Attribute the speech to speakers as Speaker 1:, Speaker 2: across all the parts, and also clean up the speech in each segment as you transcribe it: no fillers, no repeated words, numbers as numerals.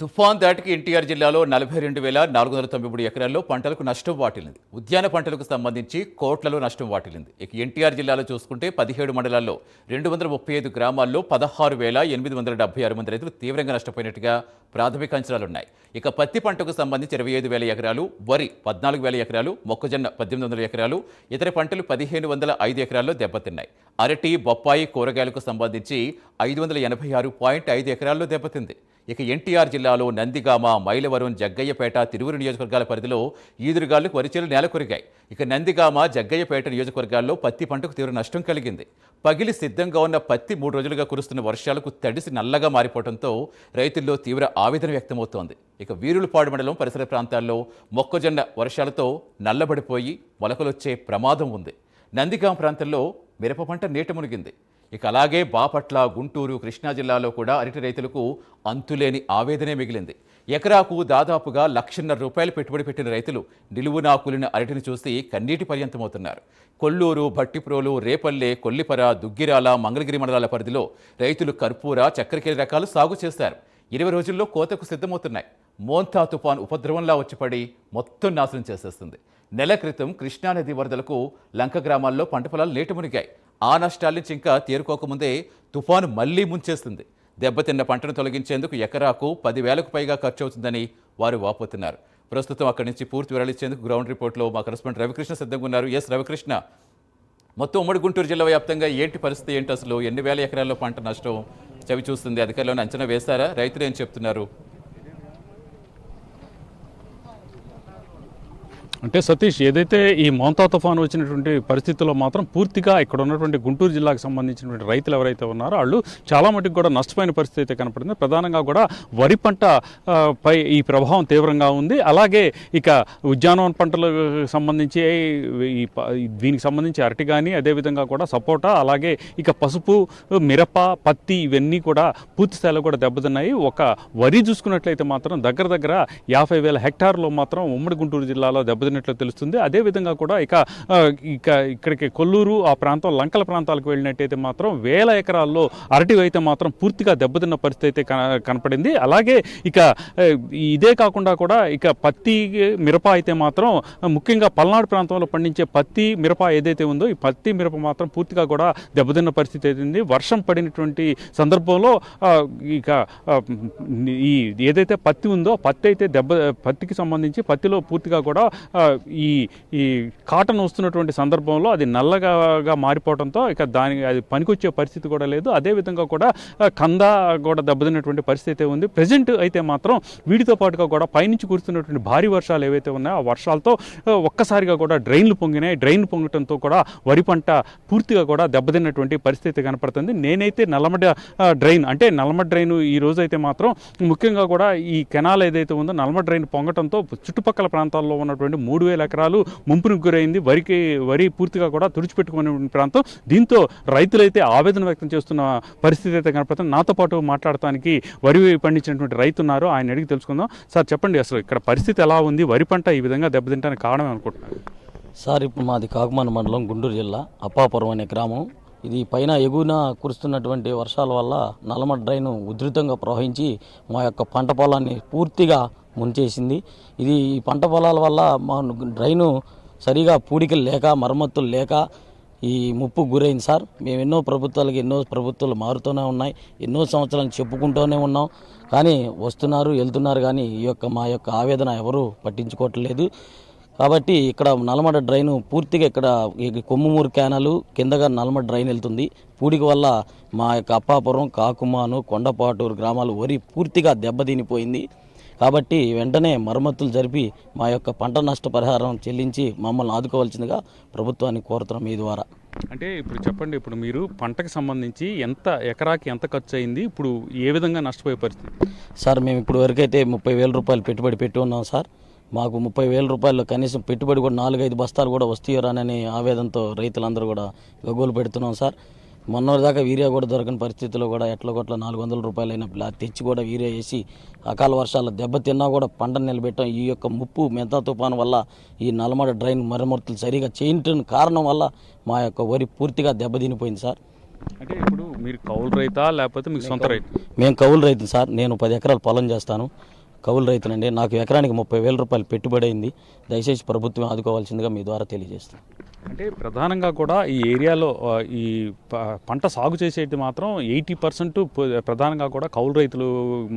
Speaker 1: తుఫాన్ దాటికి ఎన్టీఆర్ జిల్లాలో 42,493 ఎకరాల్లో పంటలకు నష్టం వాటిల్లింది. ఉద్యాన పంటలకు సంబంధించి కోట్లలో నష్టం వాటిల్లింది. ఇక ఎన్టీఆర్ జిల్లాలో చూసుకుంటే 17 మండలాల్లో 235 గ్రామాల్లో 16,876 మంది రైతులు తీవ్రంగా నష్టపోయినట్టుగా ప్రాథమిక అంచనాలున్నాయి. ఇక పత్తి పంటకు సంబంధించి 25,000 ఎకరాలు, వరి 14,000 ఎకరాలు, మొక్కజొన్న 1,800 ఎకరాలు, ఇతర పంటలు 1,505 ఎకరాల్లో దెబ్బతిన్నాయి. అరటి, బొప్పాయి, కూరగాయలకు సంబంధించి 586.5 ఎకరాల్లో దెబ్బతింది. ఇక ఎన్టీఆర్ జిల్లాలో నందిగామ, మైలవరం, జగ్గయ్యపేట, తిరువురు నియోజకవర్గాల పరిధిలో ఈదురుగాలులకు వరిచేలు నేలకొరిగాయి. ఇక నందిగామ, జగ్గయ్యపేట నియోజకవర్గాల్లో పత్తి పంటకు తీవ్ర నష్టం కలిగింది. పగిలి సిద్ధంగా ఉన్న పత్తి 3 రోజులుగా కురుస్తున్న వర్షాలకు తడిసి నల్లగా మారిపోవడంతో రైతుల్లో తీవ్ర ఆవేదన వ్యక్తమవుతోంది. ఇక వీరులపాడు మండలం పరిసర ప్రాంతాల్లో మొక్కజొన్న వర్షాలతో నల్లబడిపోయి మొలకలొచ్చే ప్రమాదం ఉంది. నందిగామ ప్రాంతంలో మిరప పంట నీట మునిగింది. ఇక అలాగే బాపట్ల, గుంటూరు, కృష్ణా జిల్లాలో కూడా అరటి రైతులకు అంతులేని ఆవేదనే మిగిలింది. ఎకరాకు దాదాపుగా ₹1,50,000 పెట్టుబడి పెట్టిన రైతులు నిలువునా కూలిన అరటిని చూసి కన్నీటి పర్యంతమవుతున్నారు. కొల్లూరు, భట్టిప్రోలు, రేపల్లె, కొల్లిపర, దుగ్గిరాల, మంగళగిరి మండలాల పరిధిలో రైతులు కర్పూర, చక్కెరకేళి రకాలు సాగు చేశారు. 20 రోజుల్లో కోతకు సిద్ధమవుతున్నాయి. మోంతా తుఫాన్ ఉపద్రవంలా వచ్చిపడి మొత్తం నాశనం చేసేస్తుంది. నెల క్రితం కృష్ణానది వరదలకు లంక గ్రామాల్లో పంట పొలాలు నీట మునిగాయి. ఆ నష్టాల నుంచి ఇంకా తేరుకోకముందే తుఫాను మళ్లీ ముంచేస్తుంది. దెబ్బతిన్న పంటను తొలగించేందుకు ఎకరాకు 10,000కు పైగా ఖర్చు అవుతుందని వారు వాపోతున్నారు. ప్రస్తుతం అక్కడి నుంచి పూర్తి వివరాలిచ్చేందుకు గ్రౌండ్ రిపోర్ట్లో మా కరెస్పాండెంట్ రవికృష్ణ సిద్ధంగా ఉన్నారు. ఎస్ రవికృష్ణ, మొత్తం ఉమ్మడి గుంటూరు జిల్లా వ్యాప్తంగా ఏంటి పరిస్థితి, ఏంటి అసలు ఎన్ని వేల ఎకరాల్లో పంట నష్టం చవి చూస్తుంది? అధికారులను అంచనా వేశారా? రైతులు ఏం చెప్తున్నారు?
Speaker 2: అంటే సతీష్, ఏదైతే ఈ మోంతా తుఫాను వచ్చినటువంటి పరిస్థితుల్లో మాత్రం పూర్తిగా ఇక్కడ ఉన్నటువంటి గుంటూరు జిల్లాకు సంబంధించినటువంటి రైతులు ఎవరైతే ఉన్నారో వాళ్ళు చాలా మటుకు కూడా నష్టపోయిన పరిస్థితి అయితే కనపడింది. ప్రధానంగా కూడా వరి పంట పై ఈ ప్రభావం తీవ్రంగా ఉంది. అలాగే ఇక ఉద్యానవన పంటలకు సంబంధించి దీనికి సంబంధించి అరటి కానీ, అదేవిధంగా కూడా సపోటా, అలాగే ఇక పసుపు, మిరప, పత్తి ఇవన్నీ కూడా పూర్తి స్థాయిలో కూడా దెబ్బతిన్నాయి. ఒక వరి చూసుకున్నట్లయితే మాత్రం దగ్గర 50,000 హెక్టార్లో మాత్రం ఉమ్మడి గుంటూరు జిల్లాలో దెబ్బతిన్నట్లు తెలుస్తుంది. అదేవిధంగా కూడా ఇక్కడికి కొల్లూరు ఆ ప్రాంతం, లంకల ప్రాంతాలకు వెళ్ళినట్టయితే మాత్రం 1,000 ఎకరాల్లో అరటి అయితే మాత్రం పూర్తిగా దెబ్బతిన్న పరిస్థితి అయితే కనపడింది. అలాగే ఇక ఇదే కాకుండా కూడా ఇక పత్తి, మిరప అయితే మాత్రం ముఖ్యంగా పల్నాడు ప్రాంతంలో పండించే పత్తి, మిరప ఏదైతే ఉందో ఈ పత్తి, మిరప మాత్రం పూర్తిగా కూడా దెబ్బతిన్న పరిస్థితి అయితే వర్షం పడినటువంటి సందర్భంలో ఇక ఈ ఏదైతే పత్తి ఉందో పత్తికి సంబంధించి పత్తిలో పూర్తిగా కూడా ఈ కాటన్ వస్తున్నటువంటి సందర్భంలో అది నల్లగా మారిపోవడంతో ఇక అది పనికొచ్చే పరిస్థితి కూడా లేదు. అదేవిధంగా కూడా కంద కూడా దెబ్బతిన్నటువంటి పరిస్థితి ఉంది. ప్రజెంట్ అయితే మాత్రం వీటితో పాటుగా కూడా పైనుంచి కురుస్తున్నటువంటి భారీ వర్షాలు ఏవైతే ఉన్నాయో ఆ వర్షాలతో ఒక్కసారిగా కూడా డ్రైన్లు పొంగినాయి. డ్రైన్లు పొంగటంతో కూడా వరి పంట పూర్తిగా కూడా దెబ్బతిన్నటువంటి పరిస్థితి కనపడుతుంది. నేనైతే నల్లమడ్డ డ్రైన్ ఈ రోజు అయితే మాత్రం ముఖ్యంగా కూడా ఈ కెనాల్ ఏదైతే ఉందో నల్లమడ్డ డ్రైన్ పొంగటంతో చుట్టుపక్కల ప్రాంతాల్లో ఉన్నటువంటి 3,000 ఎకరాలు ముంపునికి గురైంది. వరి పూర్తిగా కూడా తుడిచిపెట్టుకునే ప్రాంతం. దీంతో రైతులైతే ఆవేదన వ్యక్తం చేస్తున్న పరిస్థితి అయితే కనపడుతుంది. నాతో పాటు మాట్లాడటానికి వరి పండించినటువంటి రైతు ఉన్నారు. ఆయన అడిగి తెలుసుకుందాం. సార్ చెప్పండి, అసలు ఇక్కడ పరిస్థితి ఎలా ఉంది? వరి పంట ఈ విధంగా దెబ్బతింటానికి కారణం అనుకుంటున్నారు?
Speaker 3: సార్, ఇప్పుడు మాది కాకుమాన మండలం, గుంటూరు జిల్లా, అప్పాపురం అనే గ్రామం. ఇది పైన ఎగువన కురుస్తున్నటువంటి వర్షాల వల్ల నల్లమడ్డ డ్రైన్ ఉధృతంగా ప్రవహించి మా యొక్క పంట పొలాన్ని పూర్తిగా ముంచేసింది. ఈ పంట పొలాల వల్ల మా డ్రైను సరిగా పూడికలు లేక, మరమ్మతులు లేక ఈ ముప్పు గురైంది సార్. మేము ఎన్నో ప్రభుత్వాలు మారుతూనే ఉన్నాయి, ఎన్నో సంవత్సరాలు చెప్పుకుంటూనే ఉన్నాం. కానీ వస్తున్నారు, వెళ్తున్నారు, కానీ మా యొక్క ఆవేదన ఎవరూ పట్టించుకోవట్లేదు. కాబట్టి ఇక్కడ నల్లమడ్డ డ్రైన్ పూర్తిగా ఇక్కడ కొమ్ముమూరు క్యానలు కిందగా నల్లమడ్డ డ్రైన్ వెళ్తుంది. పూడిక వల్ల మా యొక్క అప్పాపురం, కాకుమాను, కొండపాటూరు గ్రామాలు వరి పూర్తిగా దెబ్బతినిపోయింది. కాబట్టి వెంటనే మరమ్మతులు జరిపి మా యొక్క పంట నష్టపరిహారం చెల్లించి మమ్మల్ని ఆదుకోవాల్సిందిగా ప్రభుత్వాన్ని కోరుతున్నాం మీ ద్వారా.
Speaker 2: అంటే ఇప్పుడు చెప్పండి, ఇప్పుడు మీరు పంటకు సంబంధించి ఎకరాకి ఎంత ఖర్చు అయింది, ఇప్పుడు ఏ విధంగా నష్టపోయే పరిస్థితి?
Speaker 3: సార్, మేము ఇప్పుడు వరకైతే 30,000 రూపాయలు పెట్టుబడి పెట్టి ఉన్నాం సార్. మాకు 30,000 రూపాయలు కనీసం పెట్టుబడి కూడా 4-5 బస్తాలు కూడా వస్తాయని ఆవేదనతో రైతులందరూ కూడా గగ్గోలు పెడుతున్నాం సార్. మొన్నటిదాకా వీరియా కూడా దొరకని పరిస్థితుల్లో కూడా ఎట్లా 400 రూపాయలు అయినా తెచ్చి కూడా వీరియా వేసి అకాల వర్షాలు దెబ్బతిన్నా కూడా పంటను నిలబెట్టాం. ఈ యొక్క ముప్పు మెంతా తుఫాను వల్ల ఈ నల్లమడ్డ డ్రైన్ మరమ్మతులు సరిగా చేయటం కారణం వల్ల మా యొక్క వరి పూర్తిగా దెబ్బతినిపోయింది సార్.
Speaker 2: అంటే ఇప్పుడు మీరు కౌలు రైతా లేకపోతే మీకు సొంత రైతు?
Speaker 3: మేము కౌలు రైతు సార్. నేను 10 ఎకరాలు పొలం చేస్తాను. కౌలు రైతునండి. నాకు ఎకరానికి 30,000 రూపాయలు పెట్టుబడి అయింది. దయచేసి ప్రభుత్వం ఆదుకోవాల్సిందిగా మీ ద్వారా తెలియజేస్తాను.
Speaker 2: అంటే ప్రధానంగా కూడా ఈ ఏరియాలో ఈ పంట సాగు చేసేది మాత్రం 80% ప్రధానంగా కూడా కౌలు రైతులు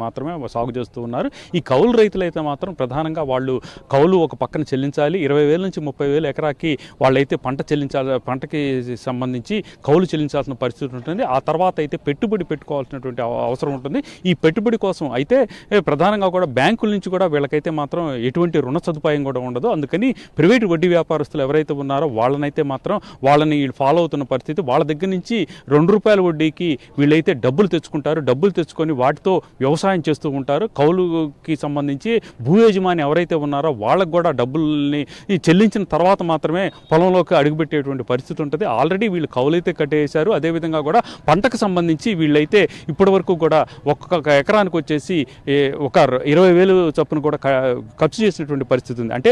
Speaker 2: మాత్రమే సాగు చేస్తూ ఉన్నారు. ఈ కౌలు రైతులు అయితే మాత్రం ప్రధానంగా వాళ్ళు కౌలు ఒక పక్కన చెల్లించాలి. 20,000 నుంచి 30,000 ఎకరాకి వాళ్ళైతే పంటకి సంబంధించి కౌలు చెల్లించాల్సిన పరిస్థితి ఉంటుంది. ఆ తర్వాత అయితే పెట్టుబడి పెట్టుకోవాల్సినటువంటి అవసరం ఉంటుంది. ఈ పెట్టుబడి కోసం అయితే ప్రధానంగా కూడా బ్యాంకుల నుంచి కూడా వీళ్ళకైతే మాత్రం ఎటువంటి రుణ సదుపాయం కూడా ఉండదు. అందుకని ప్రైవేటు వడ్డీ వ్యాపారస్తులు ఎవరైతే ఉన్నారో వాళ్ళనైతే మాత్రం వాళ్ళని ఫాలో అవుతున్న పరిస్థితి. వాళ్ళ దగ్గర నుంచి ₹2 వడ్డీకి వీళ్ళైతే డబ్బులు తెచ్చుకుంటారు. డబ్బులు తెచ్చుకొని వాటితో వ్యవసాయం చేస్తూ ఉంటారు. కౌలుకి సంబంధించి భూ యజమాని ఎవరైతే ఉన్నారో వాళ్ళకు కూడా డబ్బుల్ని చెల్లించిన తర్వాత మాత్రమే పొలంలోకి అడుగుపెట్టేటువంటి పరిస్థితి ఉంటుంది. ఆల్రెడీ వీళ్ళు కౌలైతే కట్టేశారు. అదేవిధంగా కూడా పంటకు సంబంధించి వీళ్ళైతే ఇప్పటి వరకు కూడా ఒక్కొక్క ఎకరానికి వచ్చేసి ఒక 20,000 చొప్పున కూడా ఖర్చు చేసినటువంటి పరిస్థితి ఉంది. అంటే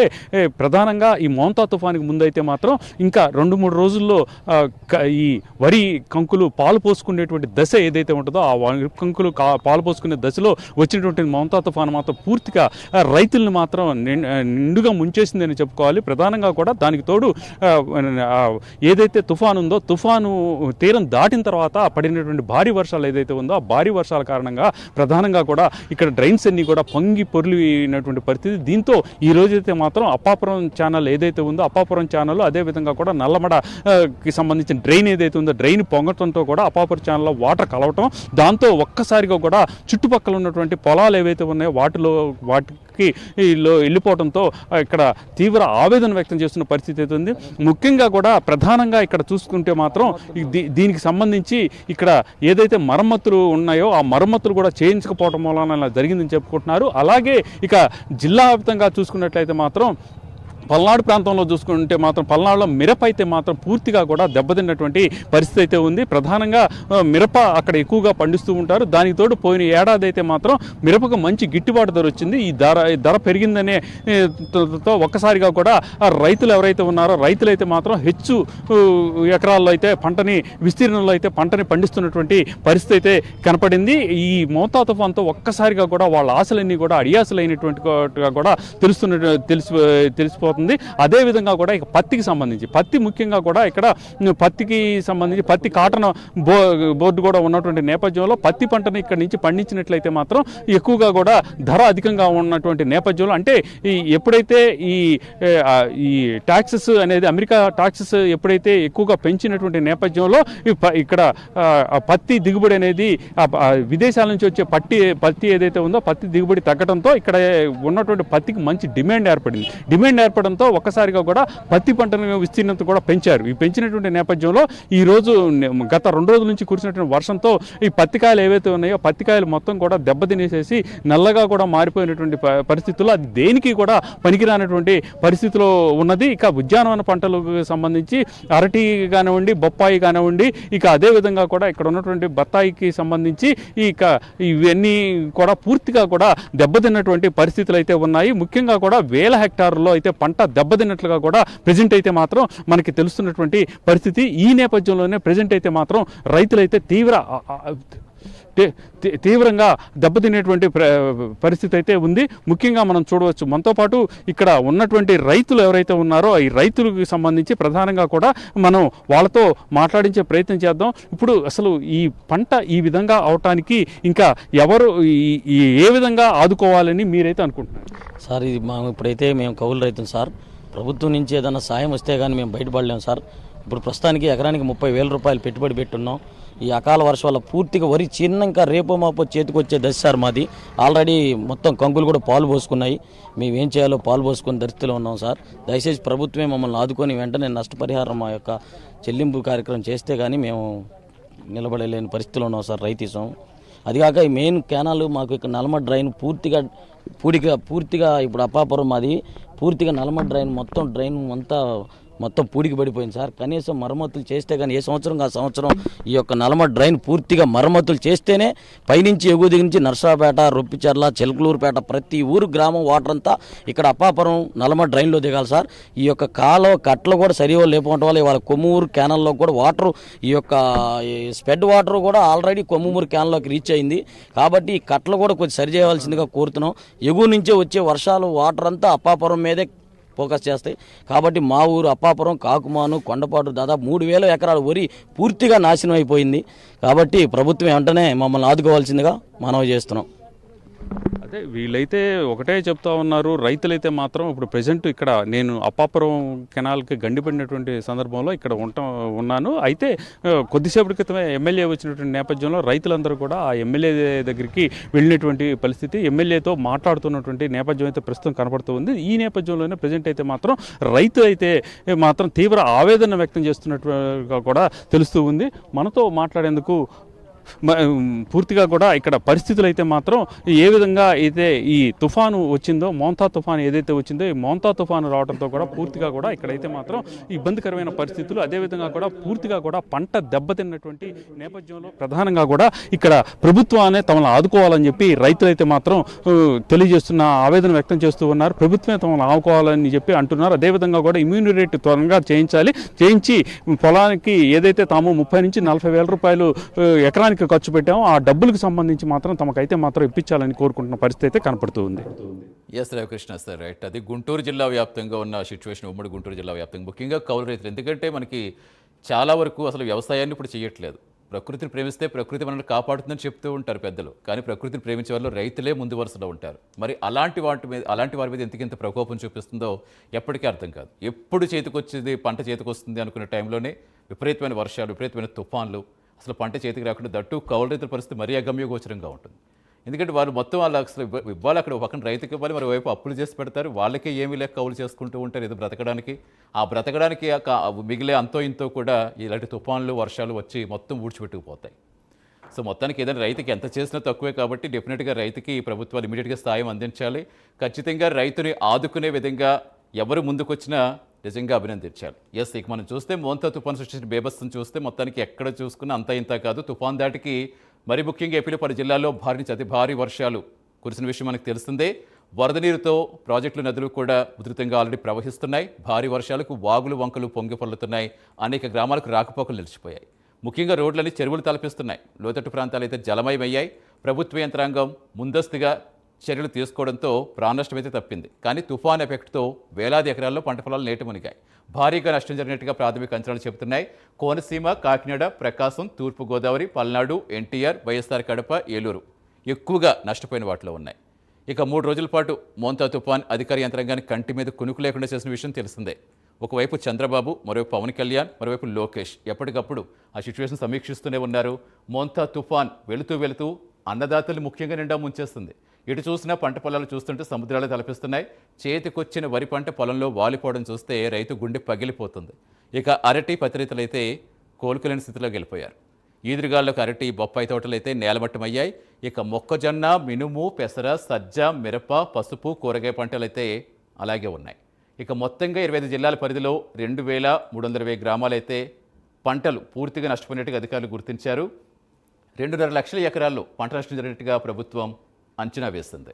Speaker 2: ప్రధానంగా ఈ మోంతా తుఫానికి ముందైతే మాత్రం ఇంకా 2-3 రోజుల్లో ఈ వరి కంకులు పాలు పోసుకునేటువంటి దశ ఏదైతే ఉంటుందో ఆ వరి కంకులు పాలు పోసుకునే దశలో వచ్చినటువంటి మోంతా తుఫాను మాత్రం పూర్తిగా రైతులను మాత్రం నిండుగా ముంచేసిందని చెప్పుకోవాలి. ప్రధానంగా కూడా దానికి తోడు ఏదైతే తుఫాను ఉందో తుఫాను తీరం దాటిన తర్వాత పడినటువంటి భారీ వర్షాలు ఏదైతే ఉందో ఆ భారీ వర్షాల కారణంగా ప్రధానంగా కూడా ఇక్కడ డ్రైన్స్ అన్ని కూడా పొంగి పొర్లినటువంటి పరిస్థితి. దీంతో ఈ రోజైతే మాత్రం అప్పాపురం ఛానల్ ఏదైతే ఉందో అప్పాపురం ఛానల్ అదేవిధంగా కూడా నల్లమడకి సంబంధించిన డ్రైన్ ఏదైతే ఉందో డ్రైన్ పొంగటంతో కూడా అప్పాపురం ఛానల్లో వాటర్ కలవటం, దాంతో ఒక్కసారిగా కూడా చుట్టుపక్కల ఉన్నటువంటి పొలాలు ఏవైతే ఉన్నాయో వాటికి వెళ్ళిపోవడంతో ఇక్కడ తీవ్ర ఆవేదన వ్యక్తం చేస్తున్న పరిస్థితి అయితే ఉంది. ముఖ్యంగా కూడా ప్రధానంగా ఇక్కడ చూసుకుంటే మాత్రం దీనికి సంబంధించి ఇక్కడ ఏదైతే మరమ్మతులు ఉన్నాయో ఆ మరమ్మతులు కూడా చేయించకపోవడం వలన ఇలా జరిగిందని చెప్పుకుంటున్నారు. అలాగే ఇక జిల్లా వ్యాప్తంగా చూసుకున్నట్లయితే మాత్రం పల్నాడు ప్రాంతంలో చూసుకుంటే మాత్రం పల్నాడులో మిరప అయితే మాత్రం పూర్తిగా కూడా దెబ్బతిన్నటువంటి పరిస్థితి అయితే ఉంది. ప్రధానంగా మిరప అక్కడ ఎక్కువగా పండిస్తూ ఉంటారు. దానికి తోడు పోయిన ఏడాది అయితే మాత్రం మిరపకు మంచి గిట్టుబాటు ధర వచ్చింది. ఈ ధర పెరిగిందనే తో ఒక్కసారిగా కూడా రైతులు ఎవరైతే ఉన్నారో రైతులైతే మాత్రం హెచ్చు ఎకరాల్లో అయితే విస్తీర్ణంలో అయితే పంటని పండిస్తున్నటువంటి పరిస్థితి అయితే కనపడింది. ఈ మోంతా తుఫాన్తో ఒక్కసారిగా కూడా వాళ్ళ ఆశలన్నీ కూడా అడియాసలైనటువంటి కూడా తెలిసిపోతుంది. అదేవిధంగా కూడా ఇక పత్తికి సంబంధించి ముఖ్యంగా కూడా ఇక్కడ పత్తికి సంబంధించి పత్తి కాటన్ బోర్డు కూడా ఉన్నటువంటి నేపథ్యంలో పత్తి పంటని ఇక్కడ నుంచి పండించినట్లయితే మాత్రం ఎక్కువగా కూడా ధర అధికంగా ఉన్నటువంటి నేపథ్యంలో అంటే ఎప్పుడైతే ఈ ట్యాక్సెస్ అనేది అమెరికా ట్యాక్సెస్ ఎప్పుడైతే ఎక్కువగా పెంచినటువంటి నేపథ్యంలో ఇక్కడ పత్తి దిగుబడి అనేది విదేశాల నుంచి వచ్చే పత్తి ఏదైతే ఉందో పత్తి దిగుబడి తగ్గడంతో ఇక్కడ ఉన్నటువంటి పత్తికి మంచి డిమాండ్ ఏర్పడంతో ఒక్కసారిగా కూడా పత్తి పంటను విస్తీర్ణత కూడా పెంచారు. ఈ పెంచినటువంటి నేపథ్యంలో ఈ రోజు గత 2 రోజుల నుంచి కురిసినటువంటి వర్షంతో ఈ పత్తికాయలు ఏవైతే ఉన్నాయో పత్తికాయలు మొత్తం కూడా దెబ్బతినేసేసి నల్లగా కూడా మారిపోయినటువంటి పరిస్థితుల్లో అది దేనికి కూడా పనికిరానటువంటి పరిస్థితిలో ఉన్నది. ఇక ఉద్యానవన పంటలకు సంబంధించి అరటి కానివ్వండి బొప్పాయి కానివ్వండి ఇక అదేవిధంగా కూడా ఇక్కడ ఉన్నటువంటి బత్తాయికి సంబంధించి ఇక ఇవన్నీ కూడా పూర్తిగా కూడా దెబ్బతిన్నటువంటి పరిస్థితులు అయితే ఉన్నాయి. ముఖ్యంగా కూడా 1000 హెక్టార్లలో అయితే పంట దెబ్బతిన్నట్లుగా కూడా ప్రెజెంట్ అయితే మాత్రం మనకి తెలుస్తున్నటువంటి పరిస్థితి. ఈ నేపథ్యంలోనే ప్రెజెంట్ అయితే మాత్రం రైతులైతే తీవ్రంగా దెబ్బతినేటువంటి పరిస్థితి అయితే ఉంది. ముఖ్యంగా మనం చూడవచ్చు. మనతో పాటు ఇక్కడ ఉన్నటువంటి రైతులు ఎవరైతే ఉన్నారో ఈ రైతులకు సంబంధించి ప్రధానంగా కూడా మనం వాళ్ళతో మాట్లాడించే ప్రయత్నం చేద్దాం. ఇప్పుడు అసలు ఈ పంట ఈ విధంగా అవటానికి ఇంకా ఎవరు ఏ విధంగా ఆదుకోవాలని మీరైతే అనుకుంటున్నారు?
Speaker 3: సార్ ఇది ఇప్పుడైతే మేము కౌలు రైతులు సార్. ప్రభుత్వం నుంచి ఏదైనా సాయం వస్తే కానీ మేము బయటపడలేము సార్. ఇప్పుడు ప్రస్తుతానికి ఎకరానికి 30,000 రూపాయలు పెట్టుబడి పెట్టున్నాం. ఈ అకాల వర్షాల పూర్తిగా వరి చిన్నంగా రేపో మాపో చేతికొచ్చే దశ సార్ మాది. ఆల్రెడీ మొత్తం కంకులు కూడా పాలు పోసుకున్నాయి. మేము ఏం చేయాలో పాలు పోసుకునే పరిస్థితిలో ఉన్నాం సార్. దయచేసి ప్రభుత్వమే మమ్మల్ని ఆదుకొని వెంటనే నష్టపరిహారం మా యొక్క చెల్లింపు కార్యక్రమం చేస్తే కానీ మేము నిలబడలేని పరిస్థితిలో ఉన్నాం సార్ రైతీసం. అదిగాక ఈ మెయిన్ కెనాల్ మాకు ఇక్కడ నల్లమడ డ్రైన్ పూర్తిగా ఇప్పుడు అప్పాపురం మాది పూర్తిగా నల్లమడ డ్రైన్ మొత్తం డ్రైన్ అంతా మొత్తం పూడికి పడిపోయింది సార్. కనీసం మరమ్మతులు చేస్తే కానీ ఏ సంవత్సరం ఆ సంవత్సరం ఈ యొక్క నల్లమడ డ్రైన్ పూర్తిగా మరమ్మతులు చేస్తేనే పైనుంచి ఎగువ దిగి నుంచి నర్సాపేట, రొప్పిచెర్ల, చిలకలూరుపేట ప్రతి ఊరు గ్రామం వాటర్ అంతా ఇక్కడ అప్పాపురం నల్లమడ డ్రైన్లో దిగాలి సార్. ఈ యొక్క కాలువ కట్టలు కూడా సరిగా లేకపోవడం వల్ల ఇవాళ కొమ్మూరు క్యానల్లో కూడా వాటర్ ఈ యొక్క స్పెడ్ వాటర్ కూడా ఆల్రెడీ కొమ్మూరు క్యాన్లోకి రీచ్ అయింది. కాబట్టి ఈ కట్టలు కూడా కొంచెం సరి చేయవలసిందిగా కోరుతున్నాం. ఎగువ నుంచే వచ్చే వర్షాలు వాటర్ అంతా అప్పాపురం మీదే ఫోకస్ చేస్తాయి. కాబట్టి మా ఊరు అప్పాపురం, కాకుమాను, కొండపాటు దాదాపు 3000 ఎకరాల వరి పూర్తిగా నాశనం అయిపోయింది. కాబట్టి ప్రభుత్వం వెంటనే మమ్మల్ని ఆదుకోవాల్సిందిగా మనవి చేస్తున్నాం.
Speaker 2: అదే వీళ్ళైతే ఒకటే చెప్తా ఉన్నారు, రైతులైతే మాత్రం ఇప్పుడు ప్రజెంట్ ఇక్కడ నేను అప్పాపురం కెనాల్కి గండిపడినటువంటి సందర్భంలో ఇక్కడ ఉన్నాను. అయితే కొద్దిసేపటి క్రితమే ఎమ్మెల్యే వచ్చినటువంటి నేపథ్యంలో రైతులందరూ కూడా ఆ ఎమ్మెల్యే దగ్గరికి వెళ్ళినటువంటి పరిస్థితి, ఎమ్మెల్యేతో మాట్లాడుతున్నటువంటి నేపథ్యం అయితే ప్రస్తుతం కనపడుతూ ఉంది. ఈ నేపథ్యంలోనే ప్రజెంట్ అయితే మాత్రం రైతు అయితే మాత్రం తీవ్ర ఆవేదన వ్యక్తం చేస్తున్నట్టుగా కూడా తెలుస్తూ ఉంది. మనతో మాట్లాడేందుకు పూర్తిగా కూడా ఇక్కడ పరిస్థితులు అయితే మాత్రం ఏ విధంగా అయితే ఈ తుఫాను వచ్చిందో, మోంతా తుఫాను ఏదైతే వచ్చిందో, ఈ మోంతా తుఫాను రావడంతో కూడా పూర్తిగా కూడా ఇక్కడైతే మాత్రం ఇబ్బందికరమైన పరిస్థితులు, అదేవిధంగా కూడా పూర్తిగా కూడా పంట దెబ్బతిన్నటువంటి నేపథ్యంలో ప్రధానంగా కూడా ఇక్కడ ప్రభుత్వాన్ని తమను ఆదుకోవాలని చెప్పి రైతులైతే మాత్రం తెలియజేస్తున్న ఆవేదన వ్యక్తం చేస్తూ ఉన్నారు. ప్రభుత్వమే తమను ఆదుకోవాలని చెప్పి అంటున్నారు. అదేవిధంగా కూడా ఇమ్యూనిటీ త్వరగా చేయించి పొలానికి ఏదైతే తాము 30 నుంచి 40 వేల రూపాయలు ఎకరానికి ఖర్చు పెట్టాము, ఆ డబ్బులకు సంబంధించి మాత్రం తమకైతే మాత్రం ఇప్పించాలని కోరుకుంటున్న పరిస్థితి అయితే కనపడుతూ ఉంది.
Speaker 1: Yes Ravikrishna sir, right. అది గుంటూరు జిల్లా వ్యాప్తంగా ఉన్న సిచ్యువేషన్, ఉమ్మడి గుంటూరు జిల్లా వ్యాప్తంగా ముఖ్యంగా కౌలు రైతులు. ఎందుకంటే మనకి చాలా వరకు అసలు వ్యవసాయాన్ని ఇప్పుడు చేయట్లేదు. ప్రకృతిని ప్రేమిస్తే ప్రకృతి మనల్ని కాపాడుతుందని చెప్తూ ఉంటారు పెద్దలు, కానీ ప్రకృతిని ప్రేమించే వాళ్ళు రైతులే ముందు వరుసలో ఉంటారు. మరి అలాంటి వారి మీద ఎంతకింత ప్రకోపం చూపిస్తుందో ఎప్పటికీ అర్థం కాదు. ఎప్పుడు చేతికొచ్చేది పంట చేతికొస్తుంది అనుకునే టైంలోనే విపరీతమైన వర్షాలు, విపరీతమైన తుఫాన్లు, అసలు పంట చేతికి రాకుండా దట్టు కౌలు రైతుల పరిస్థితి మరీ అగమ్యగోచరంగా ఉంటుంది. ఎందుకంటే వాళ్ళు మొత్తం వాళ్ళు అసలు ఇవ్వాలి, అక్కడ పక్కన రైతుకి ఇవ్వాలి, మరి వైపు అప్పులు చేసి పెడతారు, వాళ్ళకే ఏమీ లేక కౌలు చేసుకుంటూ ఉంటారు ఏదో బ్రతకడానికి. ఆ బ్రతకడానికి మిగిలే అంతో ఇంతో కూడా ఇలాంటి తుఫాన్లు, వర్షాలు వచ్చి మొత్తం ఊడ్చిపెట్టుకుపోతాయి. సో మొత్తానికి ఏదైనా రైతుకి ఎంత చేసినా తక్కువే. కాబట్టి డెఫినెట్గా రైతుకి ప్రభుత్వాలు ఇమీడియట్గా సాయం అందించాలి. ఖచ్చితంగా రైతుని ఆదుకునే విధంగా ఎవరు ముందుకొచ్చినా నిజంగా అభినందించాలి. ఎస్, ఇక మనం చూస్తే మోంతా తుఫాను సృష్టించిన బేబస్సును చూస్తే మొత్తానికి ఎక్కడ చూసుకున్నా అంతా ఇంత కాదు. తుఫాన్ దాటికి మరి ముఖ్యంగా ఏపీలో పలు జిల్లాల్లో భారీ నుంచి అతి భారీ వర్షాలు కురిసిన విషయం మనకు తెలిసిందే. వరద నీరుతో ప్రాజెక్టులు, నదులు కూడా ఉధృతంగా ఆల్రెడీ ప్రవహిస్తున్నాయి. భారీ వర్షాలకు వాగులు, వంకలు పొంగి పొర్లుతున్నాయి. అనేక గ్రామాలకు రాకపోకలు నిలిచిపోయాయి. ముఖ్యంగా రోడ్లని చెరువులు తలపిస్తున్నాయి. లోతట్టు ప్రాంతాలు అయితే జలమయమయ్యాయి. ప్రభుత్వ యంత్రాంగం ముందస్తుగా చర్యలు తీసుకోవడంతో ప్రాణనష్టం అయితే తప్పింది. కానీ తుఫాన్ ఎఫెక్ట్తో వేలాది ఎకరాల్లో పంట పొలాలు నీట మునిగాయి. భారీగా నష్టం జరిగినట్టుగా ప్రాథమిక అంచనాలు చెబుతున్నాయి. కోనసీమ, కాకినాడ, ప్రకాశం, తూర్పుగోదావరి, పల్నాడు, ఎన్టీఆర్, వైఎస్ఆర్ కడప, ఏలూరు ఎక్కువగా నష్టపోయిన వాటిలో ఉన్నాయి. ఇక 3 రోజుల పాటు మోంతా తుఫాన్ అధికార యంత్రాంగాన్ని కంటి మీద కునుకు లేకుండా చేసిన విషయం తెలిసిందే. ఒకవైపు చంద్రబాబు, మరోవైపు పవన్ కళ్యాణ్, మరోవైపు లోకేష్ ఎప్పటికప్పుడు ఆ సిచ్యువేషన్ సమీక్షిస్తూనే ఉన్నారు. మోంతా తుఫాన్ వెళుతూ అన్నదాతలు ముఖ్యంగా నిండా ముంచేస్తుంది. ఇటు చూసినా పంట పొలాలు చూస్తుంటే సముద్రాలు తలపిస్తున్నాయి. చేతికొచ్చిన వరి పంట పొలంలో వాలిపోవడం చూస్తే రైతు గుండె పగిలిపోతుంది. ఇక అరటి, పత్తి రైతులైతే కోలుకోలేని స్థితిలోకి వెళ్ళిపోయారు. ఈదురుగాళ్లకు అరటి, బొప్పాయి తోటలైతే నేలమట్టమయ్యాయి. ఇక మొక్కజొన్న, మినుము, పెసర, సజ్జ, మిరప, పసుపు, కూరగాయ పంటలైతే అలాగే ఉన్నాయి. ఇక మొత్తంగా 25 జిల్లాల పరిధిలో 2320 గ్రామాలైతే పంటలు పూర్తిగా నష్టపోయినట్టుగా అధికారులు గుర్తించారు. 2.5 లక్షల ఎకరాల్లో పంట నష్టం జరిగినట్టుగా ప్రభుత్వం అంచనా వేస్తుంది.